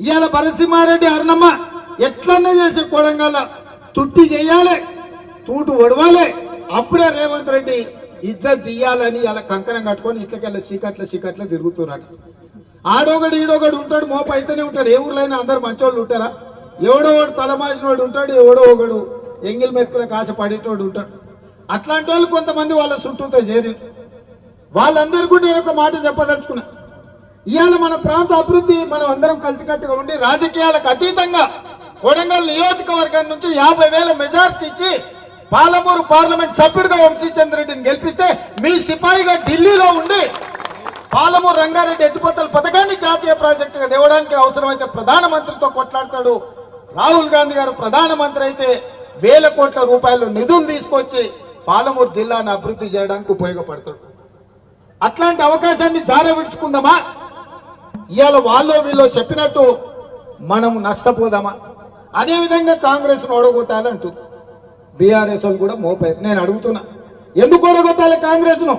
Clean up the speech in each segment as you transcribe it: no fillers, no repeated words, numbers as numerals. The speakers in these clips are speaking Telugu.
ఇవాళ భరసింహారెడ్డి అరుణమ్మ ఎట్లన్నా చేసే కొడంగల్ తుట్టి చేయాలి, తూటు ఒడవాలి, అప్పుడే రేవంత్ రెడ్డి ఇజ్జత్ తీయాలని ఇలా కంకణం కట్టుకొని ఇట్లకెళ్ళ చీకట్ల తిరుగుతున్నాడు. ఆడొకడు ఈడొకడు ఉంటాడు, మోప అయితేనే ఉంటాడు. ఏ ఊర్లైనా అందరు మంచోళ్ళు ఉంటారా? ఎవడో ఒకడు తలమాసినోడు ఉంటాడు, ఎవడో ఒకడు ఎంగిల్ మెక్కులకు ఆశ పడేటోడు ఉంటాడు. అట్లాంటి వాళ్ళు కొంతమంది వాళ్ళ చుట్టూతో చేరి వాళ్ళందరూ కూడా నేను ఒక మాట చెప్పదలుచుకున్నా. ఇవాళ మన ప్రాంత అభివృద్ధి మనం అందరం కలిసికట్టుగా ఉండి రాజకీయాలకు అతీతంగా కొడంగల్ నియోజకవర్గం నుంచి 50,000 మెజార్టీ ఇచ్చి పాలమూరు పార్లమెంట్ సభ్యుడిగా వంశీచంద్రెడ్డిని గెలిపిస్తే మీ సిపాయిగా ఢిల్లీలో ఉండి పాలమూరు రంగారెడ్డి ఎత్తిపోతల పథకాన్ని జాతీయ ప్రాజెక్టుగా తేవడానికి అవసరమైతే ప్రధానమంత్రితో కొట్లాడతాడు. రాహుల్ గాంధీ గారు ప్రధానమంత్రి అయితే 1,000 కోట్ల రూపాయలు నిధులు తీసుకొచ్చి పాలమూరు జిల్లాను అభివృద్ధి చేయడానికి ఉపయోగపడతాడు. అట్లాంటి అవకాశాన్ని జారవిడుచుకుందామా? ఇవాళ వాళ్ళు వీళ్ళు చెప్పినట్టు మనం నష్టపోదామా? అదేవిధంగా కాంగ్రెస్ ఓడగొట్టాలి అంటుంది బీఆర్ఎస్ వాళ్ళు కూడా మోపారు. నేను అడుగుతున్నా, ఎందుకు ఓడగొట్టాలి కాంగ్రెస్ ను?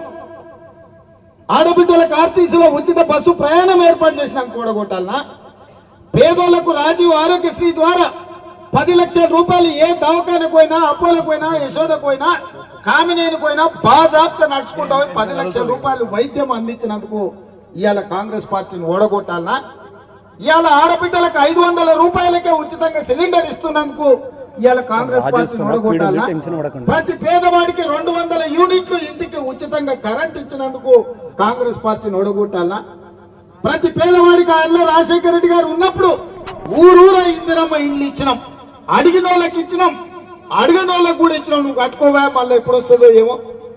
ఆడబిడ్డలకు ఆర్టీసీలో ఉచిత బస్సు ప్రయాణం ఏర్పాటు చేసినాక ఓడగొట్టాలనా? పేదోళ్లకు రాజీవ్ ఆరోగ్యశ్రీ ద్వారా 10 లక్షల రూపాయలు ఏ దవాఖానకు పోయినా, అపోలకు పోయినా, యశోదకు పోయినా, కామినేనికి పోయినా బాజాబ్తా నడుచుకుంటా 10 లక్షల రూపాయలు వైద్యం అందించినందుకు ఇవాళ కాంగ్రెస్ పార్టీని ఓడగొట్టాలనా? ఇవాళ ఆడబిడ్డలకు 500 రూపాయలకే ఉచితంగా సిలిండర్ ఇస్తున్నందుకు ఇవాళ కాంగ్రెస్ పార్టీని ఓడగొట్టాలనా? ప్రతి పేదవాడికి 200 యూనిట్లు ఇంటికి ఉచితంగా కరెంట్ ఇచ్చినందుకు కాంగ్రెస్ పార్టీని ఓడగొట్టాలనా? ప్రతి పేదవాడికి ఆయన రాజశేఖర రెడ్డి గారు ఉన్నప్పుడు ఊరూర ఇందిరమ్మ ఇల్లు ఇచ్చినాం, అడిగిన వాళ్ళకి ఇచ్చినాం, అడిగిన వాళ్ళకి కూడా ఇచ్చినాం. నువ్వు కట్టుకోవా, మళ్ళీ ఎప్పుడు వస్తుందో ఏమో,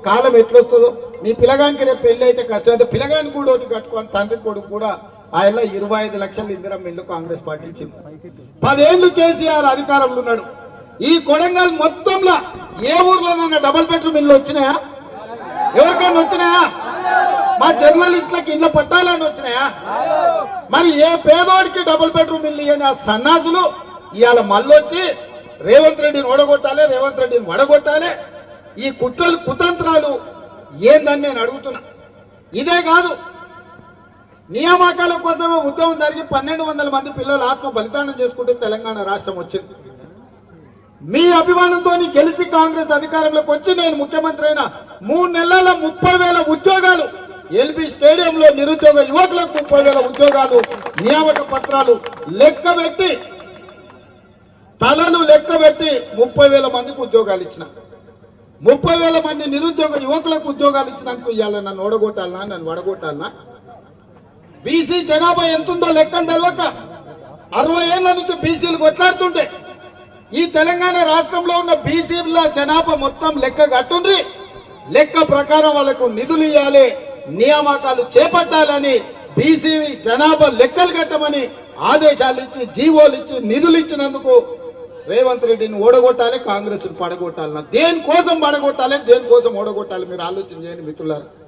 కాలం ఎట్లొస్తుందో. నీ పిల్లగానికి రేపు పెళ్లి అయితే కష్టం అయితే పిల్లగానికి కూడా ఒకటి కట్టుకోని తండ్రి కొడుకు కూడా ఆయన 25 లక్షలు ఇందిరమ్మ ఇల్లు కాంగ్రెస్ పార్టీ ఇచ్చింది. 10 ఏళ్లు కేసీఆర్ అధికారంలో ఉన్నాడు. ఈ కొడంగల్ మొత్తంలో ఏ ఊర్లోనైనా డబుల్ బెడ్రూమ్ ఇల్లు వచ్చినాయా? ఎవరికైనా వచ్చినాయా? మా జర్నలిస్టులకు ఇళ్ళ పట్టాలని వచ్చినాయా? మరి ఏ పేదోడికి డబుల్ బెడ్రూమ్ ఇల్లు ఇయ్యని ఆ సన్నాసులు ఇవాళ మళ్ళొచ్చి రేవంత్ రెడ్డిని ఓడగొట్టాలి, రేవంత్ రెడ్డిని వడగొట్టాలి. ఈ కుట్రలు కుతంత్రాలు ఏందని నేను అడుగుతున్నా. ఇదే కాదు, నియామకాల కోసమే ఉద్యమం జరిగి 1,200 మంది పిల్లలు ఆత్మ బలిదానం చేసుకుంటే తెలంగాణ రాష్ట్రం వచ్చింది. మీ అభిమానంతో గెలిచి కాంగ్రెస్ అధికారంలోకి వచ్చి నేను ముఖ్యమంత్రి అయిన 3 నెలల 30,000 ఉద్యోగాలు, ఎల్బీ స్టేడియంలో నిరుద్యోగ యువకులకు 30,000 ఉద్యోగాలు, నియామక పత్రాలు లెక్కబెట్టి తలలు లెక్కబెట్టి 30,000 మందికి ఉద్యోగాలు ఇచ్చిన. 30,000 మంది నిరుద్యోగ యువకులకు ఉద్యోగాలు ఇచ్చినందుకు ఇవాళ నన్ను ఓడగొట్టాలనా, నన్ను వడగొట్టాలనా? బీసీ జనాభా ఎంతుందో లెక్కను తెలవక 60 ఏళ్ల నుంచి బీసీలు కొట్లాడుతుంటే ఈ తెలంగాణ రాష్ట్రంలో ఉన్న బీసీల జనాభా మొత్తం లెక్క కట్టుండ్రి. లెక్క ప్రకారం వాళ్ళకు నిధులు ఇవ్వాలి, నియామకాలు చేపట్టాలని బీసీ జనాభా లెక్కలు కట్టమని ఆదేశాలు ఇచ్చి, జీవోలు ఇచ్చి, నిధులు ఇచ్చినందుకు రేవంత్ రెడ్డిని ఓడగొట్టాలి, కాంగ్రెస్ పడగొట్టాలన్నా? దేనికోసం పడగొట్టాలి, దేనికోసం ఓడగొట్టాలి? మీరు ఆలోచన చేయండి మిత్రులారా.